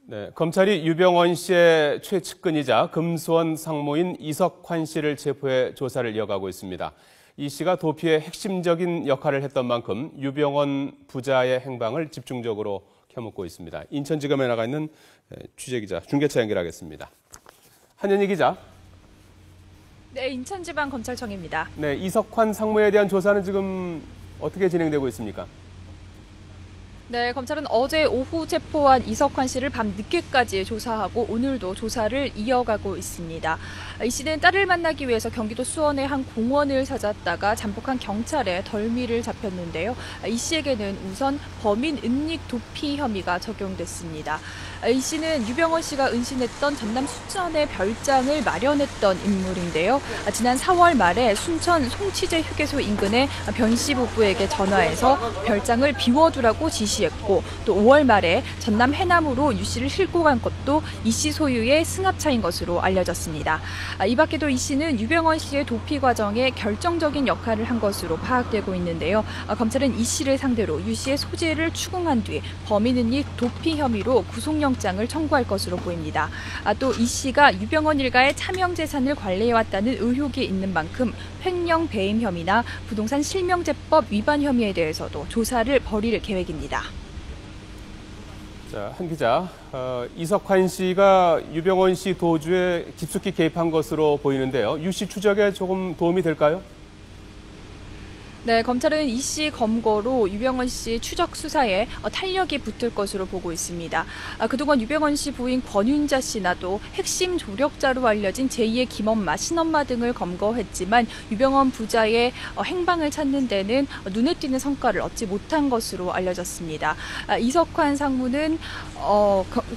네, 검찰이 유병원 씨의 최측근이자 금수원 상무인 이석환 씨를 체포해 조사를 이어가고 있습니다. 이 씨가 도피에 핵심적인 역할을 했던 만큼 유병원 부자의 행방을 집중적으로 켜묻고 있습니다. 인천지검에 나가 있는 취재기자 중계차 연결하겠습니다. 한현희 기자. 네, 인천지방검찰청입니다. 네, 이석환 상무에 대한 조사는 지금 어떻게 진행되고 있습니까? 네, 검찰은 어제 오후 체포한 이석환 씨를 밤 늦게까지 조사하고 오늘도 조사를 이어가고 있습니다. 이 씨는 딸을 만나기 위해서 경기도 수원의 한 공원을 찾았다가 잠복한 경찰에 덜미를 잡혔는데요. 이 씨에게는 우선 범인 은닉 도피 혐의가 적용됐습니다. 이 씨는 유병원 씨가 은신했던 전남 순천의 별장을 마련했던 인물인데요. 지난 4월 말에 순천 송치제 휴게소 인근의 변 씨 부부에게 전화해서 별장을 비워두라고 지시했고 또 5월 말에 전남 해남으로 유 씨를 싣고 간 것도 이 씨 소유의 승합차인 것으로 알려졌습니다. 이 밖에도 이 씨는 유병원 씨의 도피 과정에 결정적인 역할을 한 것으로 파악되고 있는데요. 검찰은 이 씨를 상대로 유 씨의 소재를 추궁한 뒤 범인 은닉 도피 혐의로 구속영장을 청구할 것으로 보입니다. 또 이 씨가 유병원 일가의 차명재산을 관리해왔다는 의혹이 있는 만큼 횡령 배임 혐의나 부동산 실명제법 위반 혐의에 대해서도 조사를 벌일 계획입니다. 자, 한 기자, 이석환 씨가 유병원 씨 도주에 깊숙이 개입한 것으로 보이는데요. 유 씨 추적에 조금 도움이 될까요? 네, 검찰은 이 씨 검거로 유병원 씨 추적 수사에 탄력이 붙을 것으로 보고 있습니다. 그동안 유병원 씨 부인 권윤자 씨나 또 핵심 조력자로 알려진 제2의 김엄마, 신엄마 등을 검거했지만 유병원 부자의 행방을 찾는 데는 눈에 띄는 성과를 얻지 못한 것으로 알려졌습니다. 이석환 상무는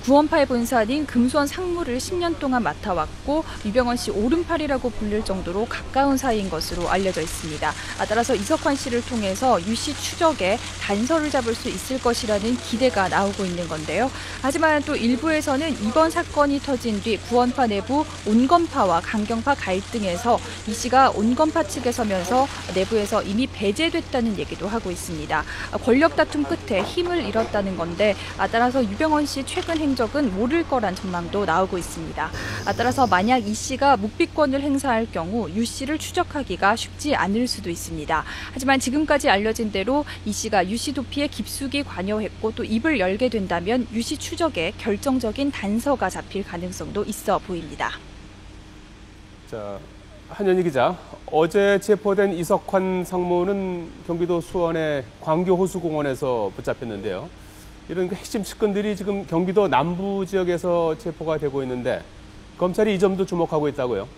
구원파의 본산인 금수원 상무를 10년 동안 맡아왔고 유병원 씨 오른팔이라고 불릴 정도로 가까운 사이인 것으로 알려져 있습니다. 따라서 이석환 씨를 통해서 유 씨 추적에 단서를 잡을 수 있을 것이라는 기대가 나오고 있는 건데요. 하지만 또 일부에서는 이번 사건이 터진 뒤 구원파 내부 온건파와 강경파 갈등에서 이 씨가 온건파 측에 서면서 내부에서 이미 배제됐다는 얘기도 하고 있습니다. 권력 다툼 끝에 힘을 잃었다는 건데 따라서 유병원 씨 최근 행적은 모를 거란 전망도 나오고 있습니다. 따라서 만약 이 씨가 묵비권을 행사할 경우 유 씨를 추적하기가 쉽지 않을 수도 있습니다. 하지만 지금까지 알려진 대로 이 씨가 유 씨 도피에 깊숙이 관여했고 또 입을 열게 된다면 유 씨 추적에 결정적인 단서가 잡힐 가능성도 있어 보입니다. 자, 한현희 기자, 어제 체포된 이석환 상무는 경기도 수원의 광교호수공원에서 붙잡혔는데요. 이런 핵심 측근들이 지금 경기도 남부 지역에서 체포가 되고 있는데 검찰이 이 점도 주목하고 있다고요?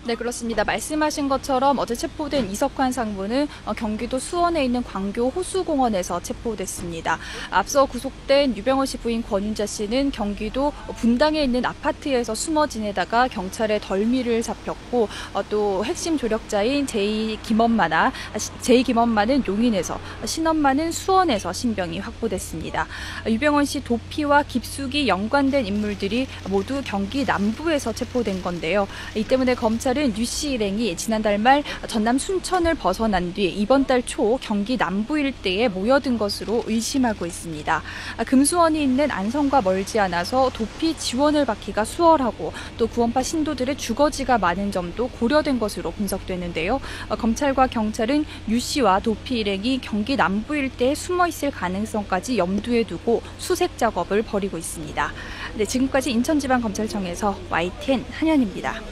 네, 그렇습니다. 말씀하신 것처럼 어제 체포된 이석환 상무는 경기도 수원에 있는 광교 호수공원에서 체포됐습니다. 앞서 구속된 유병원 씨 부인 권윤자 씨는 경기도 분당에 있는 아파트에서 숨어 지내다가 경찰에 덜미를 잡혔고 또 핵심 조력자인 제2 김엄마는 용인에서, 신엄마는 수원에서 신병이 확보됐습니다. 유병원 씨 도피와 깊숙이 연관된 인물들이 모두 경기 남부에서 체포된 건데요. 이 때문에 검찰은 유 씨 일행이 지난달 말 전남 순천을 벗어난 뒤 이번 달 초 경기 남부 일대에 모여든 것으로 의심하고 있습니다. 금수원이 있는 안성과 멀지 않아서 도피 지원을 받기가 수월하고 또 구원파 신도들의 주거지가 많은 점도 고려된 것으로 분석되는데요. 검찰과 경찰은 유 씨와 도피 일행이 경기 남부 일대에 숨어 있을 가능성까지 염두에 두고 수색 작업을 벌이고 있습니다. 네, 지금까지 인천지방검찰청에서 YTN 한현입니다.